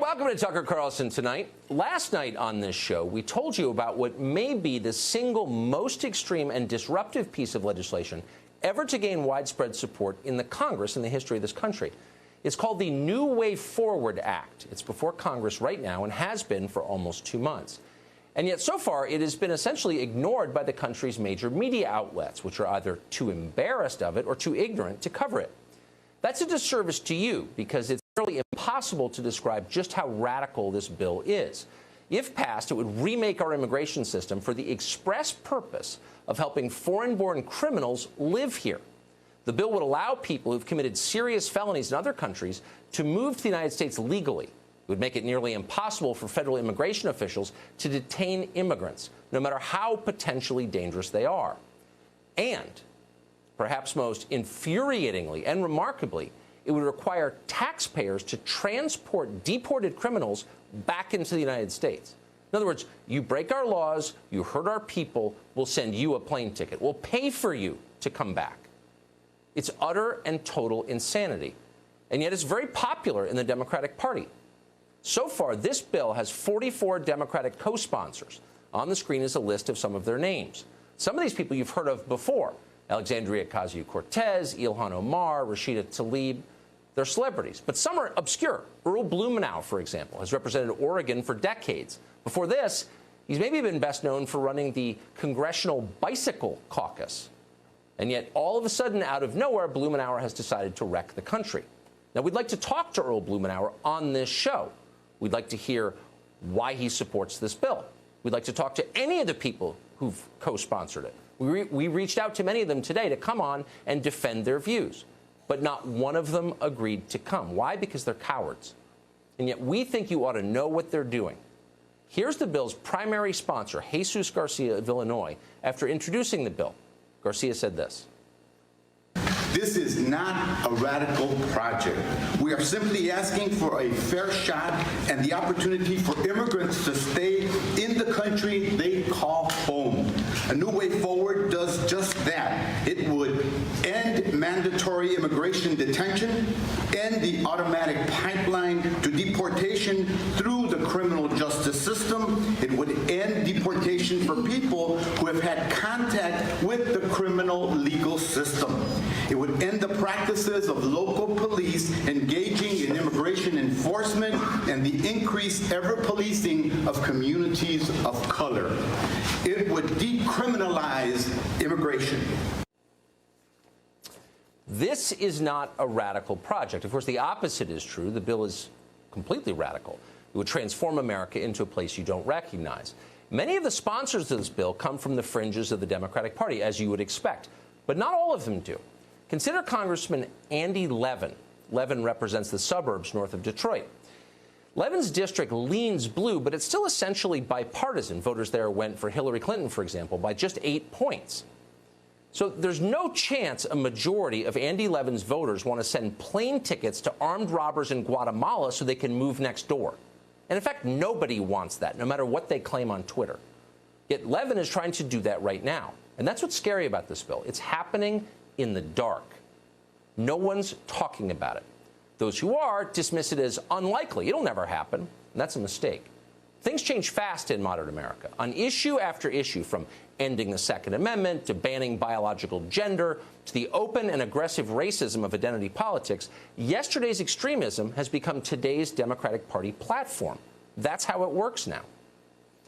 Welcome to Tucker Carlson tonight. Last night on this show, we told you about what may be the single most extreme and disruptive piece of legislation ever to gain widespread support in the Congress in the history of this country. It's called the New Way Forward Act. It's before Congress right now and has been for almost 2 months. And yet so far, it has been essentially ignored by the country's major media outlets, which are either too embarrassed of it or too ignorant to cover it. That's a disservice to you because it's nearly impossible to describe just how radical this bill is. If passed, it would remake our immigration system for the express purpose of helping foreign-born criminals live here. The bill would allow people who've committed serious felonies in other countries to move to the United States legally. It would make it nearly impossible for federal immigration officials to detain immigrants, no matter how potentially dangerous they are. And perhaps most infuriatingly and remarkably, it would require taxpayers to transport deported criminals back into the United States. In other words, you break our laws, you hurt our people, we'll send you a plane ticket. We'll pay for you to come back. It's utter and total insanity. And yet it's very popular in the Democratic Party. So far, this bill has 44 Democratic co-sponsors. On the screen is a list of some of their names. Some of these people you've heard of before. Alexandria Ocasio-Cortez, Ilhan Omar, Rashida Tlaib. They're celebrities, but some are obscure. Earl Blumenauer, for example, has represented Oregon for decades. Before this, he's maybe been best known for running the Congressional Bicycle Caucus. And yet, all of a sudden, out of nowhere, Blumenauer has decided to wreck the country. Now, we'd like to talk to Earl Blumenauer on this show. We'd like to hear why he supports this bill. We'd like to talk to any of the people who've co-sponsored it. We reached out to many of them today to come on and defend their views. But not one of them agreed to come. Why? Because they're cowards. And yet we think you ought to know what they're doing. Here's the bill's primary sponsor, Jesus Garcia of Illinois, after introducing the bill. Garcia said this. This is not a radical project. We are simply asking for a fair shot and the opportunity for immigrants to stay in the country they call home. A New Way Forward does just that. It would end mandatory immigration detention, end the automatic pipeline to deportation through the criminal justice system. It would end deportation for people who have had contact with the criminal legal system. It would end the practices of local police engaging in immigration enforcement and the increased ever-policing of communities of color. It would decriminalize immigration. This is not a radical project. Of course, the opposite is true. The bill is completely radical. It would transform America into a place you don't recognize. Many of the sponsors of this bill come from the fringes of the Democratic Party, as you would expect, but not all of them do. Consider Congressman Andy Levin. Levin represents the suburbs north of Detroit. Levin's district leans blue, but it's still essentially bipartisan. Voters there went for Hillary Clinton, for example, by just 8 points. So there's no chance a majority of Andy Levin's voters want to send plane tickets to armed robbers in Guatemala so they can move next door. And in fact, nobody wants that, no matter what they claim on Twitter. Yet Levin is trying to do that right now. And that's what's scary about this bill. It's happening in the dark. No one's talking about it. Those who are dismiss it as unlikely. It'll never happen. And that's a mistake. Things change fast in modern America. On issue after issue, from ending the Second Amendment to banning biological gender to the open and aggressive racism of identity politics, yesterday's extremism has become today's Democratic Party platform. That's how it works now.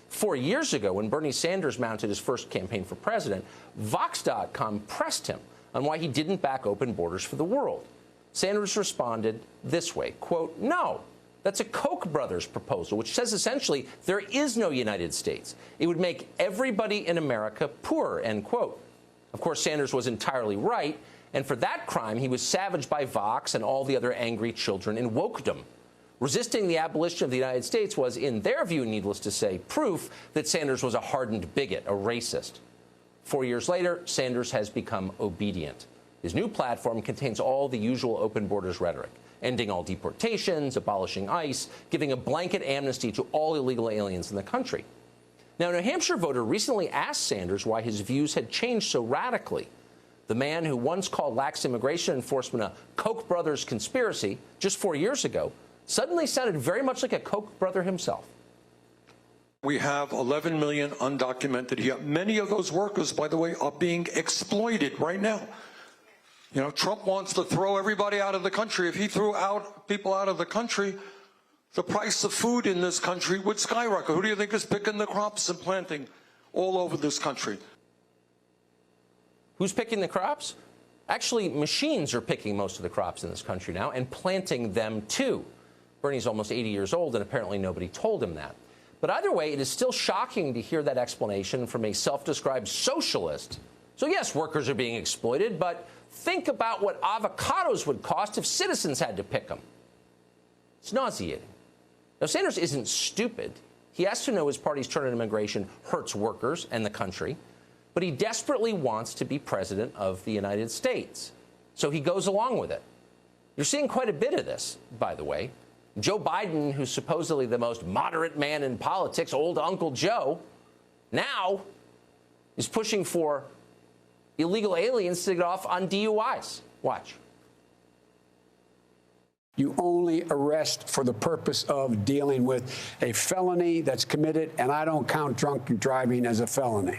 4 years ago, when Bernie Sanders mounted his first campaign for president, Vox.com pressed him on why he didn't back open borders for the world. Sanders responded this way, quote, "No, that's a Koch brothers proposal, which says essentially there is no United States. It would make everybody in America poorer," end quote. Of course, Sanders was entirely right, and for that crime, he was savaged by Vox and all the other angry children in wokedom. Resisting the abolition of the United States was, in their view, needless to say, proof that Sanders was a hardened bigot, a racist. 4 years later, Sanders has become obedient. His new platform contains all the usual open borders rhetoric, ending all deportations, abolishing ICE, giving a blanket amnesty to all illegal aliens in the country. Now, a New Hampshire voter recently asked Sanders why his views had changed so radically. The man who once called lax immigration enforcement a Koch brothers conspiracy just 4 years ago suddenly sounded very much like a Koch brother himself. We have 11 million undocumented here. Many of those workers, by the way, are being exploited right now. You know, Trump wants to throw everybody out of the country. If he threw out people out of the country, the price of food in this country would skyrocket. Who do you think is picking the crops and planting all over this country? Who's picking the crops? Actually, machines are picking most of the crops in this country now and planting them too. Bernie's almost 80 years old, and apparently nobody told him that. But either way, it is still shocking to hear that explanation from a self-described socialist. So yes, workers are being exploited, but think about what avocados would cost if citizens had to pick them. It's nauseating. Now, Sanders isn't stupid. He has to know his party's turn on immigration hurts workers and the country, but he desperately wants to be president of the United States. So he goes along with it. You're seeing quite a bit of this, by the way. Joe Biden, who's supposedly the most moderate man in politics, old Uncle Joe, now is pushing for illegal aliens to get off on DUIs. Watch. You only arrest for the purpose of dealing with a felony that's committed, and I don't count drunk driving as a felony.